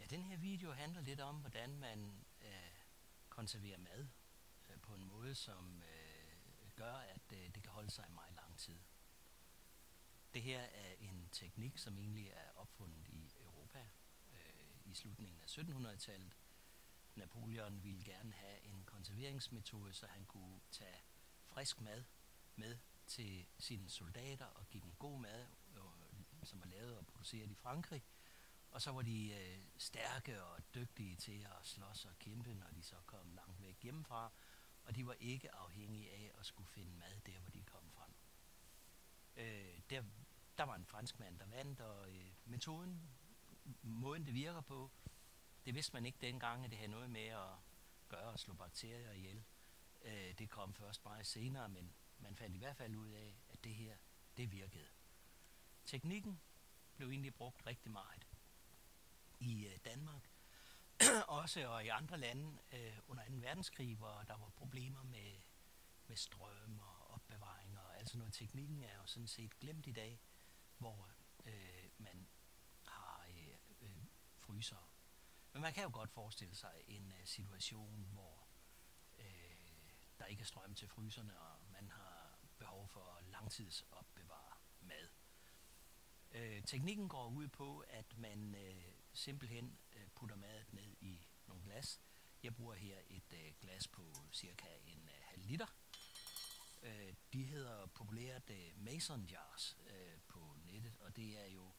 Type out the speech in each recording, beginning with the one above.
Den her video handler lidt om, hvordan man konserverer mad på en måde, som gør, at det kan holde sig i meget lang tid. Det her er en teknik, som egentlig er opfundet i Europa i slutningen af 1700-tallet. Napoleon ville gerne have en konserveringsmetode, så han kunne tage frisk mad med til sine soldater og give dem god mad, som var lavet og produceret i Frankrig. Og så var de stærke og dygtige til at slås og kæmpe, når de så kom langt væk hjemmefra. Og de var ikke afhængige af at skulle finde mad der, hvor de kom fra. Der var en franskmand, der vandt, og måden det virker på, det vidste man ikke dengang, at det havde noget med at gøre at slå bakterier ihjel. Det kom først meget senere, men man fandt i hvert fald ud af, at det her, det virkede. Teknikken blev egentlig brugt rigtig meget i Danmark, også og i andre lande under 2. verdenskrig, hvor der var problemer med strøm og opbevaring og altså noget. Teknikken er jo sådan set glemt i dag, hvor man har fryser. Men man kan jo godt forestille sig en situation, hvor der ikke er strøm til fryserne, og man har behov for at langtidsopbevare mad. Teknikken går ud på, at man simpelthen putter maden ned i nogle glas. Jeg bruger her et glas på cirka en halv liter. De hedder populært Mason jars på nettet, og det er jo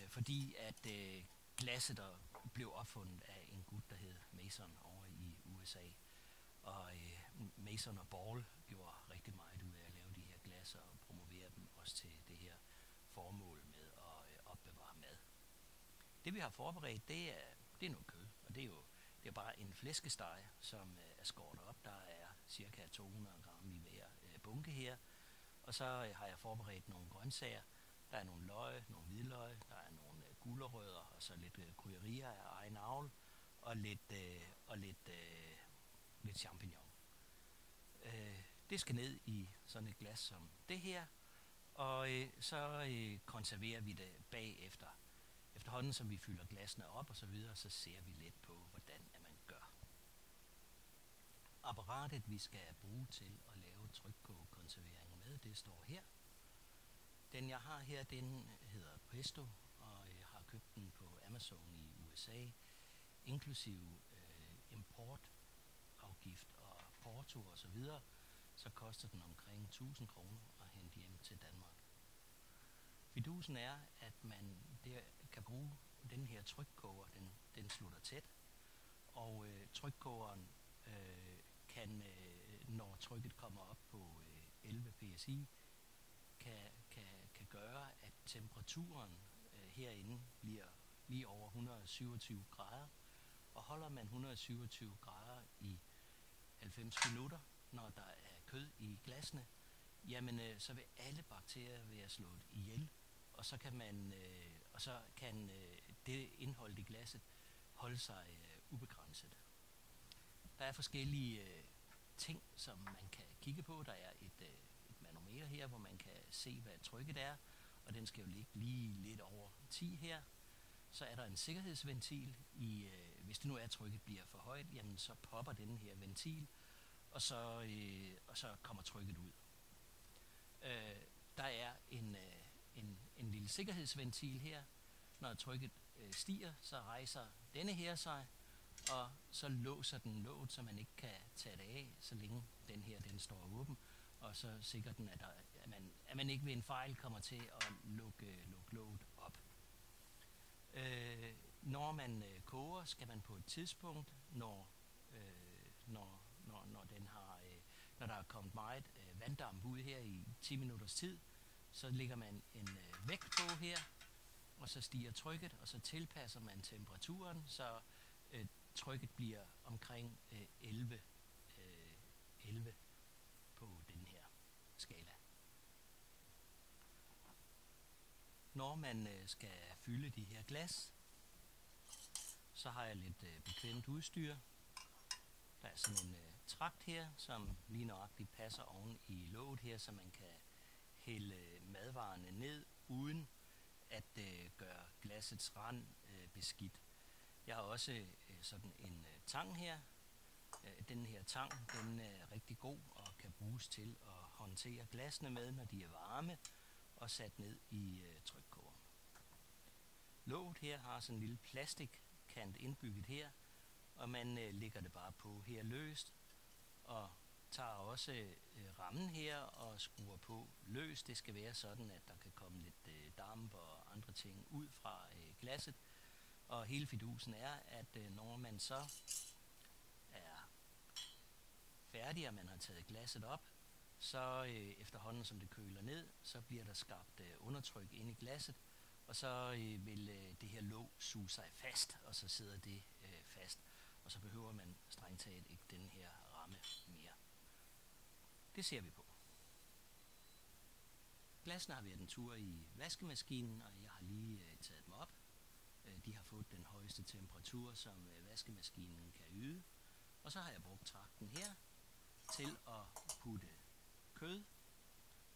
fordi, at glasset der blev opfundet af en gut, der hed Mason over i USA. Og Mason og Ball gjorde rigtig meget ud af at lave de her glas og promovere dem også til det her formål med at opbevare mad. Det vi har forberedt, det er noget kød, og det er bare en flæskesteg, som er skåret op. Der er cirka 200 gram i hver bunke her. Og så har jeg forberedt nogle grøntsager. Der er nogle løg, nogle hvidløg, der er nogle gulerødder, og så lidt krydderier af egen avl, og lidt champignon. Det skal ned i sådan et glas som det her, og så konserverer vi det bagefter. Efterhånden som vi fylder glassene op og så videre, så ser vi lidt på, hvordan man gør. Apparatet, vi skal bruge til at lave trykkogekonservering med, det står her. Den jeg har her, den hedder Presto, og jeg har købt den på Amazon i USA, inklusive importafgift og porto og så videre, så koster den omkring 1000 kroner at hente hjem til Danmark. Fidusen er, at man der kan bruge den her trykkoger, den slutter tæt, og trykkogeren kan, når trykket kommer op på 11 psi, kan gøre, at temperaturen herinde bliver lige over 127 grader, og holder man 127 grader i 90 minutter, når der er kød i glassene, jamen så vil alle bakterier være slået ihjel, og så kan det indhold i glasset holde sig ubegrænset. Der er forskellige ting, som man kan kigge på. Der er et manometer her, hvor man kan se, hvad trykket er, og den skal jo ligge lige lidt over 10 her. Så er der en sikkerhedsventil. Hvis det nu er, at trykket bliver for højt, jamen så popper den her ventil, og så kommer trykket ud. Der er en lille sikkerhedsventil her. Når trykket stiger, så rejser denne her sig, og så låser den låget, så man ikke kan tage det af, så længe den her den står åben, og så sikrer den, at man ikke ved en fejl kommer til at lukke låget op. Når man koger, skal man på et tidspunkt, når der er kommet meget vanddamp ud her i 10 minutters tid, så lægger man en vægt på her, og så stiger trykket, og så tilpasser man temperaturen, så trykket bliver omkring 11 på den her skala. Når man skal fylde de her glas, så har jeg lidt bekvemt udstyr. Der er sådan en tragt her, som lige nøjagtigt passer oven i låget her, så man kan hælde madvarerne ned, uden at gøre glassets rand beskidt. Jeg har også sådan en tang her. Den her tang, den er rigtig god og kan bruges til at håndtere glasene med, når de er varme og sat ned i trykkogeren. Låget her har sådan en lille plastikkant indbygget her, og man lægger det bare på her løst, og tager også rammen her og skruer på løst. Det skal være sådan, at der kan komme lidt damp og andre ting ud fra glasset. Og hele fidusen er, at når man så er færdig, og man har taget glasset op, så efterhånden som det køler ned, så bliver der skabt undertryk inde i glasset, og så vil det her låg suge sig fast, og så sidder det fast, og så behøver man strengt taget ikke den her ramme mere. Det ser vi på. Glassene har været en tur i vaskemaskinen, og jeg har lige taget dem op. De har fået den højeste temperatur, som vaskemaskinen kan yde. Og så har jeg brugt trakten her til at putte kød,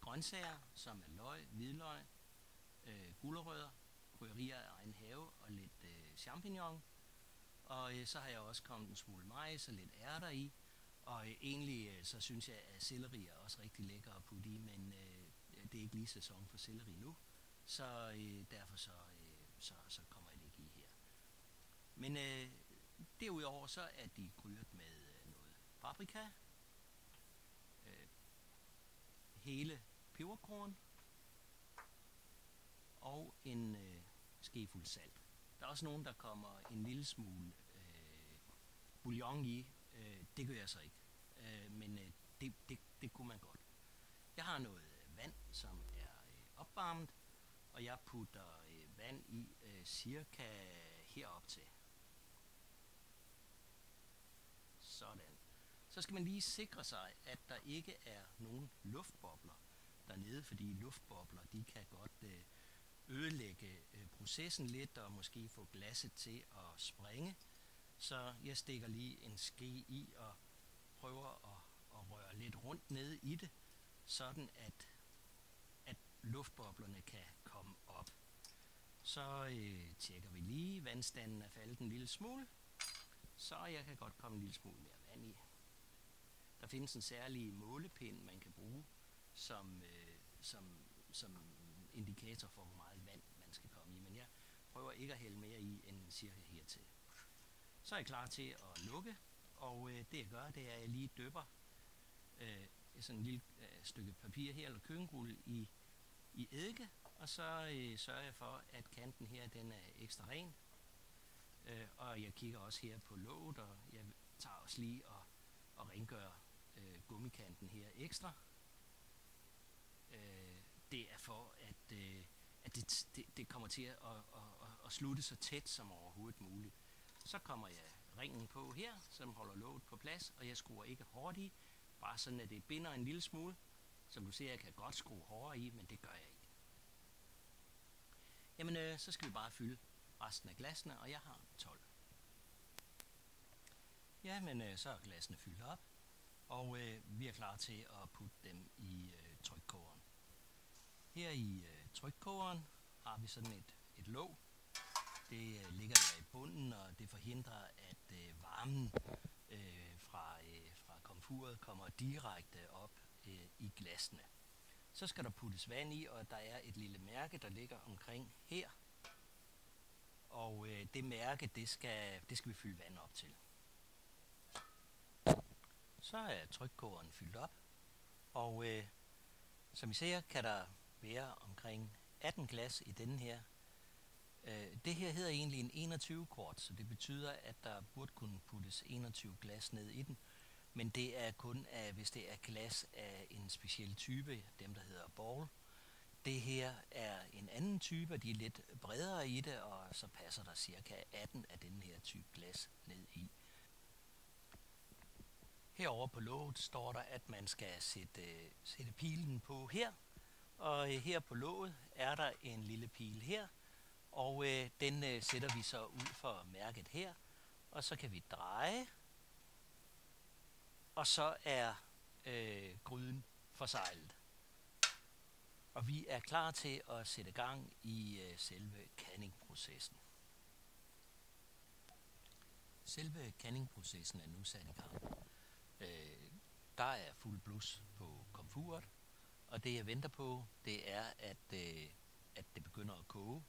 grøntsager, som er løg, hvidløg, gulerødder, krydderier af egen have og lidt champignon. Og så har jeg også kommet en smule majs og lidt ærter i. Og egentlig så synes jeg, at selleri er også rigtig lækker at putte i, men det er ikke lige sæson for selleri nu. Så derfor så kommer jeg det ikke i her. Men derudover så er de krydret med noget paprika, hele peberkorn og en skefuld salt. Der er også nogen, der kommer en lille smule bouillon i. Det gør jeg så ikke, men det kunne man godt. Jeg har noget vand, som er opvarmet, og jeg putter vand i cirka herop til. Sådan. Så skal man lige sikre sig, at der ikke er nogen luftbobler dernede, fordi luftbobler de kan godt ødelægge processen lidt og måske få glasset til at springe. Så jeg stikker lige en ske i og prøver at røre lidt rundt nede i det, sådan at luftboblerne kan komme op. Så tjekker vi lige, vandstanden er faldet en lille smule, så jeg kan godt komme en lille smule mere vand i. Der findes en særlig målepind, man kan bruge som indikator for, hvor meget vand man skal komme i, men jeg prøver ikke at hælde mere i end cirka hertil. Så er jeg klar til at lukke, og det jeg gør, det er, at jeg lige dypper sådan en lille stykke papir her, eller køkkenrulle i eddike, og så sørger jeg for, at kanten her, den er ekstra ren. Og jeg kigger også her på låget, og jeg tager også lige og rengør gummikanten her ekstra. Det er for, at det kommer til at slutte så tæt som overhovedet muligt. Så kommer jeg ringen på her, som holder låget på plads, og jeg skruer ikke hårdt i, bare sådan at det binder en lille smule. Som du ser, jeg kan godt skrue hårdere i, men det gør jeg ikke. Jamen, så skal vi bare fylde resten af glassene, og jeg har 12. Jamen, så er glassene fyldt op, og vi er klar til at putte dem i trykkogeren. Her i trykkogeren har vi sådan et låg. Det ligger der i bunden, og det forhindrer, at varmen fra komfuret kommer direkte op i glassene. Så skal der puttes vand i, og der er et lille mærke, der ligger omkring her. Og det mærke, det skal vi fylde vand op til. Så er trykkogeren fyldt op, og som I ser, kan der være omkring 18 glas i denne her. Det her hedder egentlig en 21 kvart, så det betyder, at der burde kunne puttes 21 glas ned i den. Men det er kun, hvis det er glas af en speciel type, dem der hedder ball. Det her er en anden type, de er lidt bredere i det, og så passer der cirka 18 af den her type glas ned i. Herovre på låget står der, at man skal sætte pilen på her. Og her på låget er der en lille pil her, og den sætter vi så ud for mærket her. Og så kan vi dreje, og så er gryden forseglet. Og vi er klar til at sætte gang i selve canningprocessen. Selve canningprocessen er nu sat i gang. Der er fuld blus på komfuret, og det jeg venter på, det er, at det begynder at koge.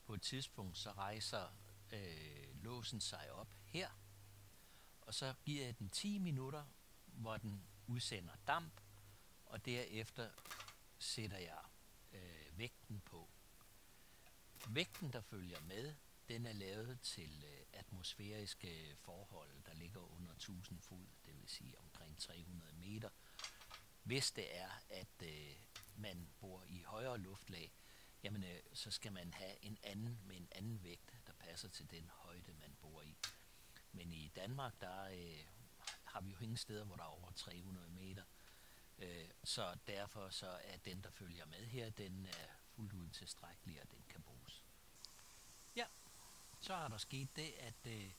På et tidspunkt så rejser låsen sig op her, og så giver jeg den 10 minutter, hvor den udsender damp, og derefter sætter jeg vægten på. Vægten, der følger med, den er lavet til atmosfæriske forhold, der ligger under 1000 fod, det vil sige omkring 300 meter. Hvis det er, at man bor i højere luftlag, jamen så skal man have en anden vægt, der passer til den højde, man bor i. Men i Danmark, der har vi jo ingen steder, hvor der er over 300 meter. Så derfor så er den, der følger med her, den er fuldt ud tilstrækkelig, og den kan bruges. Ja, så har der sket det, at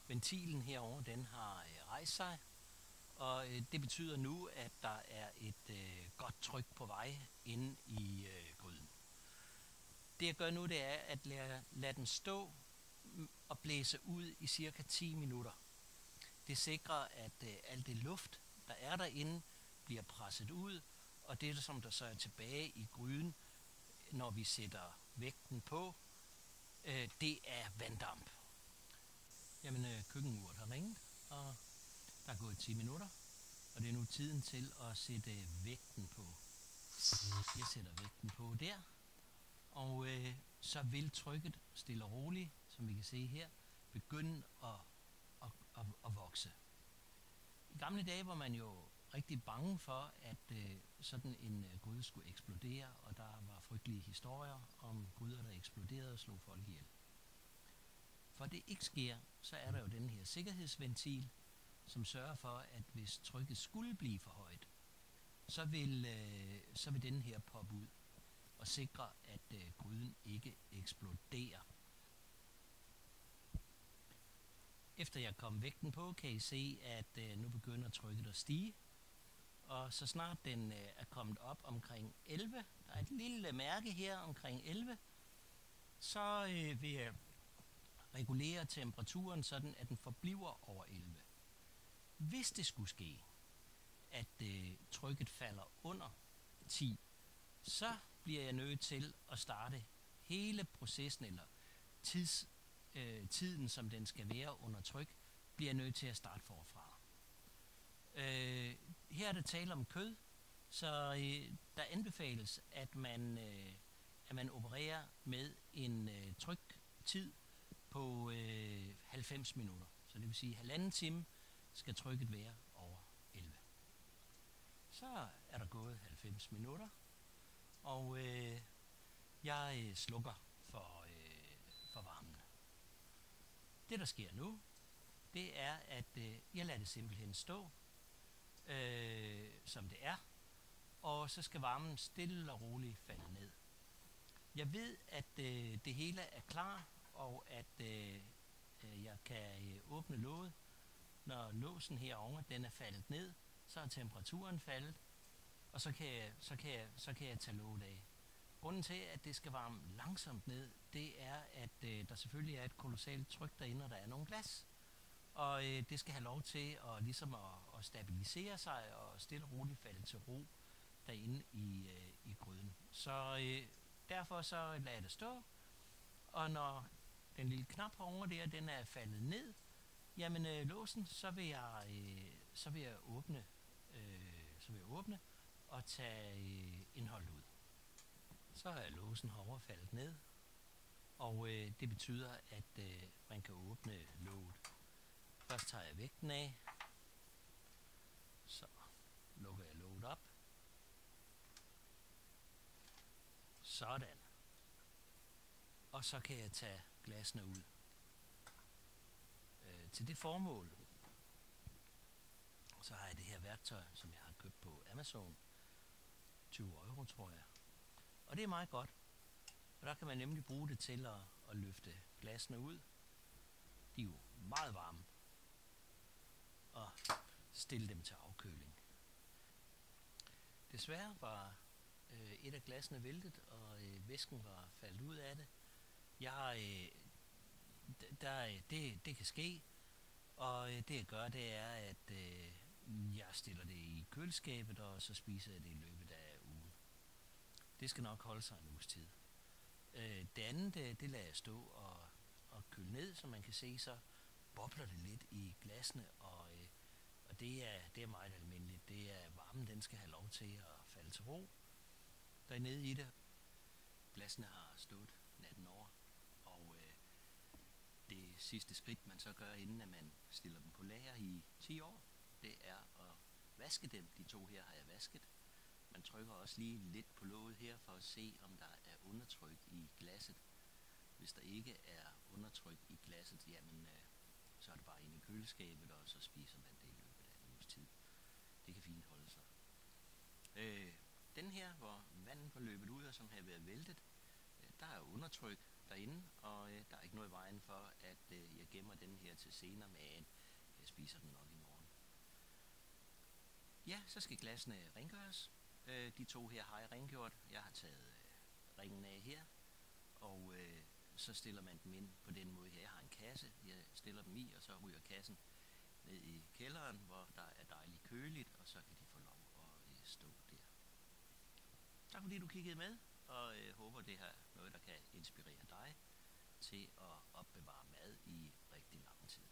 ventilen herover den har rejst sig, og det betyder nu, at der er et godt tryk på vej inde i gryden. Det jeg gør nu, det er at lade den stå og blæse ud i cirka 10 minutter. Det sikrer, at alt det luft, der er derinde, bliver presset ud, og det, som der så er tilbage i gryden, når vi sætter vægten på, det er vanddamp. Jamen, køkkenuret har ringet, og der er gået 10 minutter, og det er nu tiden til at sætte vægten på. Jeg sætter vægten på der, og så vil trykket stille og roligt, som vi kan se her, begynde at vokse. I gamle dage var man jo rigtig bange for, at sådan en gryde skulle eksplodere, og der var frygtelige historier om gryder, der eksploderede og slog folk ihjel. For det ikke sker, så er der jo den her sikkerhedsventil, som sørger for, at hvis trykket skulle blive for højt, så vil den her poppe ud og sikre, at gryden ikke eksploderer. Efter jeg kom vægten på, kan I se, at nu begynder trykket at stige. Og så snart den er kommet op omkring 11, der er et lille mærke her omkring 11, så vil jeg regulere temperaturen sådan, at den forbliver over 11. Hvis det skulle ske, at trykket falder under 10, så bliver jeg nødt til at starte hele processen, eller tiden, som den skal være under tryk, bliver jeg nødt til at starte forfra. Her er der tale om kød, så der anbefales, at man opererer med en tryktid på 90 minutter. Så det vil sige, at 1,5 time skal trykket være over 11. Så er der gået 90 minutter, og jeg slukker for varmen. Det der sker nu, det er, at jeg lader det simpelthen stå, som det er, og så skal varmen stille og roligt falde ned. Jeg ved, at det hele er klar, og at jeg kan åbne låget. Når låsen herovre den er faldet ned, så er temperaturen faldet, og så kan jeg tage låget af. Grunden til, at det skal varme langsomt ned, det er, at der selvfølgelig er et kolossalt tryk derinde, og der er nogle glas. Og det skal have lov til at stabilisere sig og stille og roligt falde til ro derinde i gryden. Så derfor så lader jeg det stå, og når den lille knap herovre der, den er faldet ned, jamen låsen, så vil jeg åbne og tage indholdet ud. Så er låsen herovre faldet ned, og det betyder, at man kan åbne låget. Først tager jeg vægten af, så lukker jeg låget op. Sådan. Og så kan jeg tage glassene ud. Til det formål, så har jeg det her værktøj, som jeg har købt på Amazon. 20 € tror jeg. Og det er meget godt, for der kan man nemlig bruge det til at løfte glassene ud. De er jo meget varme. Og stille dem til afkøling. Desværre var et af glassene væltet, og væsken var faldet ud af det. Det kan ske, Og det jeg gør, det er, at jeg stiller det i køleskabet, og så spiser jeg det i løbet af ugen. Det skal nok holde sig en uges tid. Det andet, det lader jeg stå og køle ned, så man kan se, så bobler det lidt i glassene, og det er meget almindeligt. Det er varmen, den skal have lov til at falde til ro. Der er nede i det. Glassene har stået natten over, og det sidste skridt, man så gør, inden at man stiller dem på lager i 10 år, det er at vaske dem. De to her har jeg vasket. Man trykker også lige lidt på låget her, for at se, om der er undertryk i glasset. Hvis der ikke er undertryk i glasset, jamen så er det bare inde i køleskabet, og så spiser man det i løbet af en uges tid. Det kan fint holde sig. Den her, hvor vandet var løbet ud, og som havde været væltet, der er undertryk derinde, og der er ikke noget i vejen for, at jeg gemmer den her til senere, men jeg spiser den nok i morgen. Ja, så skal glassene rengøres. De to her har jeg rengjort. Jeg har taget ringen af her, og så stiller man dem ind på den måde her. Jeg har en kasse, jeg stiller dem i, og så ryger kassen ned i kælderen, hvor der er dejligt køligt, og så kan de få lov at stå der. Tak fordi du kiggede med, og håber det her er noget, der kan inspirere dig til at opbevare mad i rigtig lang tid.